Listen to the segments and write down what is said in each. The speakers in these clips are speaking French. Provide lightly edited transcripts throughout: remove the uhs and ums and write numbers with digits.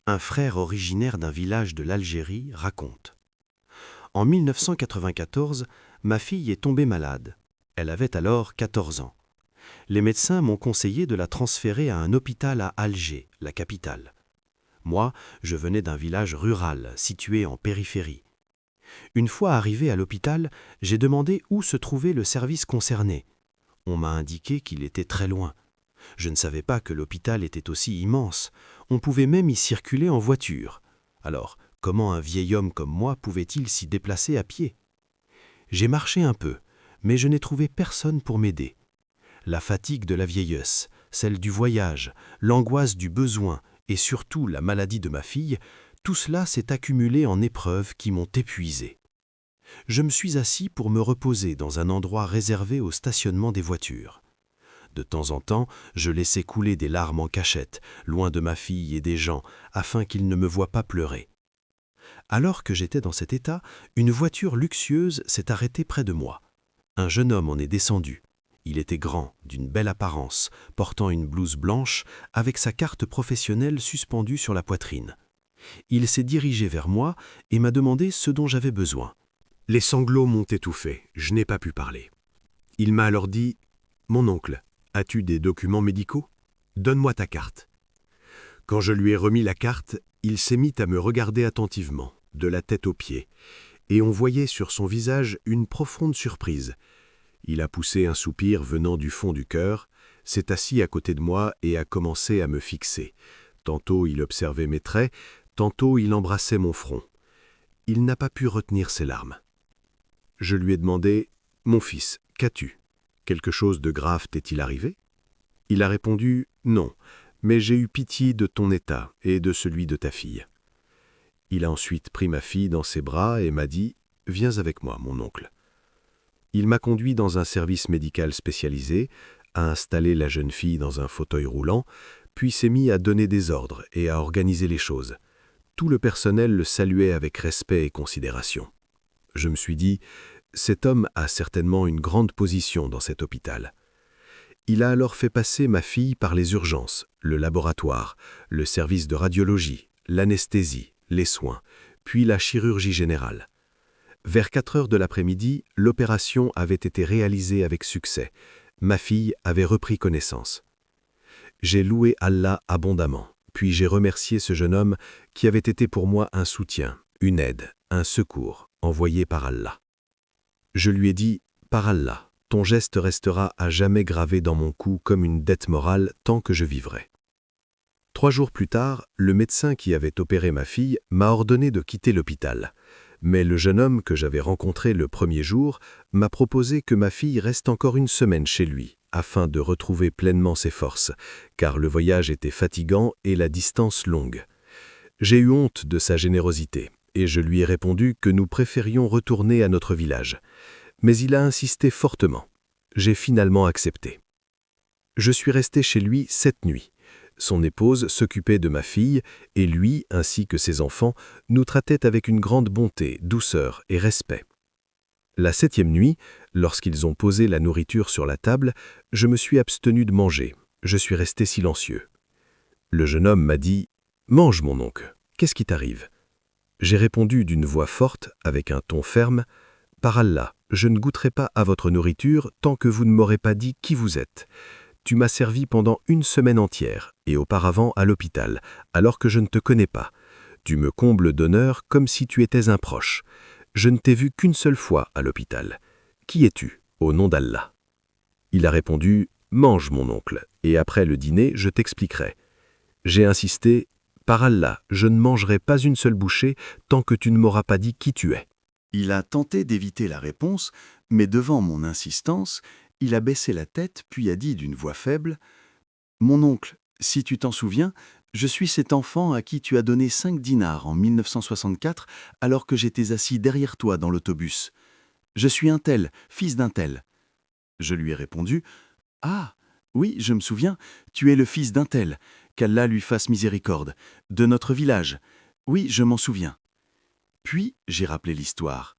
un frère originaire d'un village de l'Algérie, raconte. En 1994, ma fille est tombée malade. Elle avait alors 14 ans. Les médecins m'ont conseillé de la transférer à un hôpital à Alger, la capitale. Moi, je venais d'un village rural, situé en périphérie. Une fois arrivé à l'hôpital, j'ai demandé où se trouvait le service concerné. On m'a indiqué qu'il était très loin. Je ne savais pas que l'hôpital était aussi immense. On pouvait même y circuler en voiture. Alors, comment un vieil homme comme moi pouvait-il s'y déplacer à pied? J'ai marché un peu, mais je n'ai trouvé personne pour m'aider. La fatigue de la vieillesse, celle du voyage, l'angoisse du besoin et surtout la maladie de ma fille, tout cela s'est accumulé en épreuves qui m'ont épuisé. Je me suis assis pour me reposer dans un endroit réservé au stationnement des voitures. De temps en temps, je laissais couler des larmes en cachette, loin de ma fille et des gens, afin qu'ils ne me voient pas pleurer. Alors que j'étais dans cet état, une voiture luxueuse s'est arrêtée près de moi. Un jeune homme en est descendu. Il était grand, d'une belle apparence, portant une blouse blanche, avec sa carte professionnelle suspendue sur la poitrine. Il s'est dirigé vers moi et m'a demandé ce dont j'avais besoin. Les sanglots m'ont étouffé, je n'ai pas pu parler. Il m'a alors dit « Mon oncle, as-tu des documents médicaux? Donne-moi ta carte. » Quand je lui ai remis la carte, il s'est mis à me regarder attentivement, de la tête aux pieds, et on voyait sur son visage une profonde surprise. Il a poussé un soupir venant du fond du cœur, s'est assis à côté de moi et a commencé à me fixer. Tantôt il observait mes traits, tantôt il embrassait mon front. Il n'a pas pu retenir ses larmes. Je lui ai demandé « Mon fils, qu'as-tu? Quelque chose de grave t'est-il arrivé ?» Il a répondu « Non, mais j'ai eu pitié de ton état et de celui de ta fille. » Il a ensuite pris ma fille dans ses bras et m'a dit « Viens avec moi, mon oncle. » Il m'a conduit dans un service médical spécialisé, a installé la jeune fille dans un fauteuil roulant, puis s'est mis à donner des ordres et à organiser les choses. Tout le personnel le saluait avec respect et considération. Je me suis dit, cet homme a certainement une grande position dans cet hôpital. Il a alors fait passer ma fille par les urgences, le laboratoire, le service de radiologie, l'anesthésie, les soins, puis la chirurgie générale. Vers 4 heures de l'après-midi, l'opération avait été réalisée avec succès. Ma fille avait repris connaissance. J'ai loué Allah abondamment, puis j'ai remercié ce jeune homme qui avait été pour moi un soutien, une aide, un secours, envoyé par Allah. Je lui ai dit « Par Allah, ton geste restera à jamais gravé dans mon cou comme une dette morale tant que je vivrai. » 3 jours plus tard, le médecin qui avait opéré ma fille m'a ordonné de quitter l'hôpital. Mais le jeune homme que j'avais rencontré le premier jour m'a proposé que ma fille reste encore une semaine chez lui, afin de retrouver pleinement ses forces, car le voyage était fatigant et la distance longue. J'ai eu honte de sa générosité, et je lui ai répondu que nous préférions retourner à notre village. Mais il a insisté fortement. J'ai finalement accepté. Je suis resté chez lui 7 nuits. Son épouse s'occupait de ma fille, et lui, ainsi que ses enfants, nous traitaient avec une grande bonté, douceur et respect. La 7e nuit, lorsqu'ils ont posé la nourriture sur la table, je me suis abstenu de manger. Je suis resté silencieux. Le jeune homme m'a dit « Mange, mon oncle, qu'est-ce qui t'arrive ?» J'ai répondu d'une voix forte, avec un ton ferme « Par Allah, je ne goûterai pas à votre nourriture tant que vous ne m'aurez pas dit qui vous êtes. Tu m'as servi pendant 1 semaine entière, et auparavant à l'hôpital, alors que je ne te connais pas. Tu me combles d'honneur comme si tu étais un proche. Je ne t'ai vu qu'une seule fois à l'hôpital. Qui es-tu, au nom d'Allah ?» Il a répondu « Mange, mon oncle, et après le dîner, je t'expliquerai. » J'ai insisté « Par Allah, je ne mangerai pas une seule bouchée tant que tu ne m'auras pas dit qui tu es. » Il a tenté d'éviter la réponse, mais devant mon insistance, il a baissé la tête puis a dit d'une voix faible « Mon oncle, si tu t'en souviens, je suis cet enfant à qui tu as donné 5 dinars en 1964 alors que j'étais assis derrière toi dans l'autobus. Je suis un tel, fils d'un tel. » Je lui ai répondu « Ah, oui, je me souviens, tu es le fils d'un tel, qu'Allah lui fasse miséricorde, de notre village. Oui, je m'en souviens. » Puis j'ai rappelé l'histoire.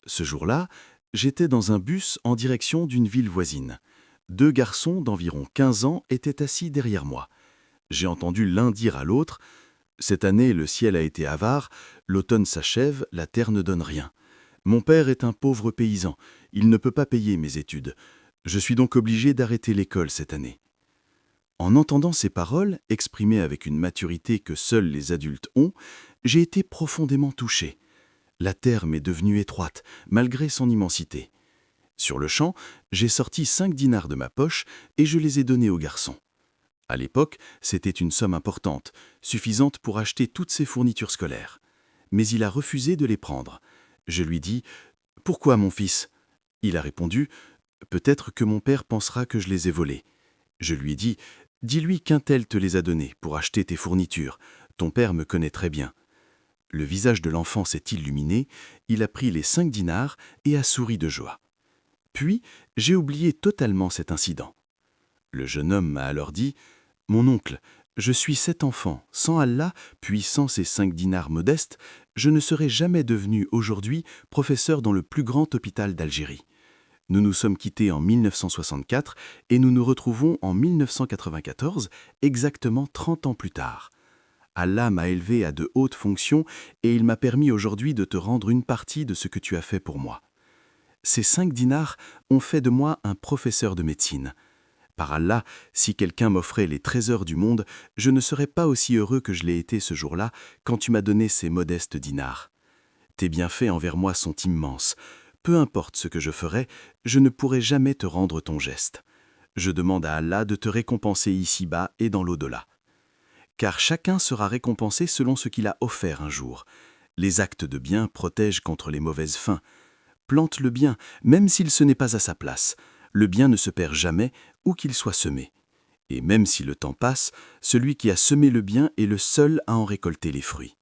Ce jour-là, j'étais dans un bus en direction d'une ville voisine. 2 garçons d'environ 15 ans étaient assis derrière moi. J'ai entendu l'un dire à l'autre Cette année, le ciel a été avare, l'automne s'achève, la terre ne donne rien. Mon père est un pauvre paysan, il ne peut pas payer mes études. Je suis donc obligé d'arrêter l'école cette année. En entendant ces paroles, exprimées avec une maturité que seuls les adultes ont, j'ai été profondément touché. La terre m'est devenue étroite, malgré son immensité. Sur le champ, j'ai sorti 5 dinars de ma poche et je les ai donnés au garçon. À l'époque, c'était une somme importante, suffisante pour acheter toutes ses fournitures scolaires. Mais il a refusé de les prendre. Je lui dis « Pourquoi, mon fils ?» Il a répondu « Peut-être que mon père pensera que je les ai volés. » Je lui ai dit « Dis-lui qu'un tel te les a donnés pour acheter tes fournitures. Ton père me connaît très bien. » Le visage de l'enfant s'est illuminé, il a pris les 5 dinars et a souri de joie. Puis, j'ai oublié totalement cet incident. Le jeune homme m'a alors dit « Mon oncle, je suis cet enfant. Sans Allah, puis sans ces 5 dinars modestes, je ne serais jamais devenu aujourd'hui professeur dans le plus grand hôpital d'Algérie. Nous nous sommes quittés en 1964 et nous nous retrouvons en 1994, exactement 30 ans plus tard. Allah m'a élevé à de hautes fonctions et il m'a permis aujourd'hui de te rendre une partie de ce que tu as fait pour moi. Ces 5 dinars ont fait de moi un professeur de médecine. Par Allah, si quelqu'un m'offrait les trésors du monde, je ne serais pas aussi heureux que je l'ai été ce jour-là quand tu m'as donné ces modestes dinars. Tes bienfaits envers moi sont immenses. Peu importe ce que je ferai, je ne pourrai jamais te rendre ton geste. Je demande à Allah de te récompenser ici-bas et dans l'au-delà. Car chacun sera récompensé selon ce qu'il a offert un jour. Les actes de bien protègent contre les mauvaises fins. Plante le bien, même s'il se n'est pas à sa place. Le bien ne se perd jamais, où qu'il soit semé. Et même si le temps passe, celui qui a semé le bien est le seul à en récolter les fruits.